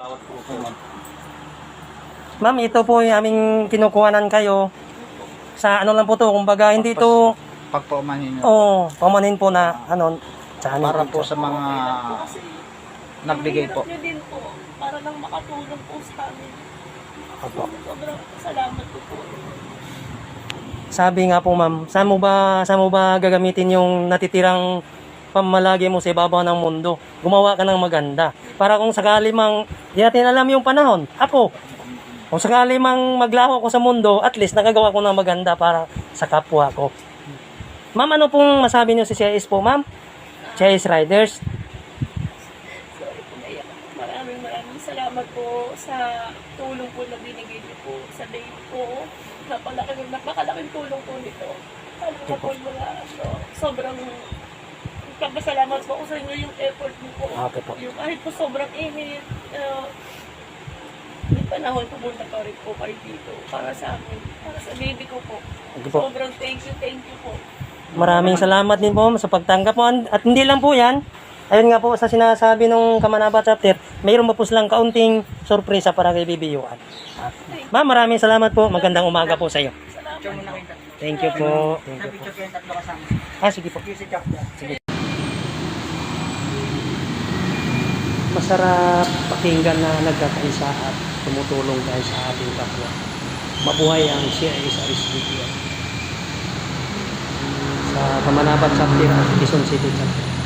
bawat puso. Ma'am, ito po yung aming kinukuhanan kayo. Sa ano lang po to, kumbaga hindi to... Pagpaumanhin nyo. Oo, pamanin po na ano, sa amin. Para po sa mga Kasi nagbigay po. nyo din po para lang makatulong po sa amin. Opo. Sobrang salamat po po. Sabi nga po ma'am, saan mo ba gagamitin yung natitirang pamalagi mo sa ibabaw ng mundo? Gumawa ka ng maganda. Para kung sakali mang, di natin alam yung panahon. Apo, kung sakali mang maglaho ko sa mundo, at least nakagawa ko ng maganda para sa kapwa ko. Ma'am, ano pong masabi niyo sa CIS po, ma'am? CIS Riders? Sorry po, naiyak ako. Maraming salamat po sa tulong po na binigay niyo po sa day po. Napakalaking tulong po nito. Alam po mga sobrang pagpasalamat po ako sa inyo yung effort niyo po. Okay po. Yung kahit po sobrang init, may panahon pumunta pa rin po kayo dito para sa amin, para sa baby ko po. Okay po. Sobrang thank you po. Maraming salamat din po sa pagtanggap mo. At hindi lang po yan. Ayun nga po sa sinasabi ng Kamanaba Chapter, mayroon pa po silang kaunting sorpresa para kay Bibi Yuan. Ma'am, maraming salamat po. Magandang umaga po sa iyo. Salamat. Thank you po. Thank you po. Sige po. Sige. Masarap pakinggan na nagkakaisa at tumutulong tayo sa ating kapwa. Mabuhay ang CIS-RSDPN. Sa Kamanabat Chapter at Quezon City Chapter.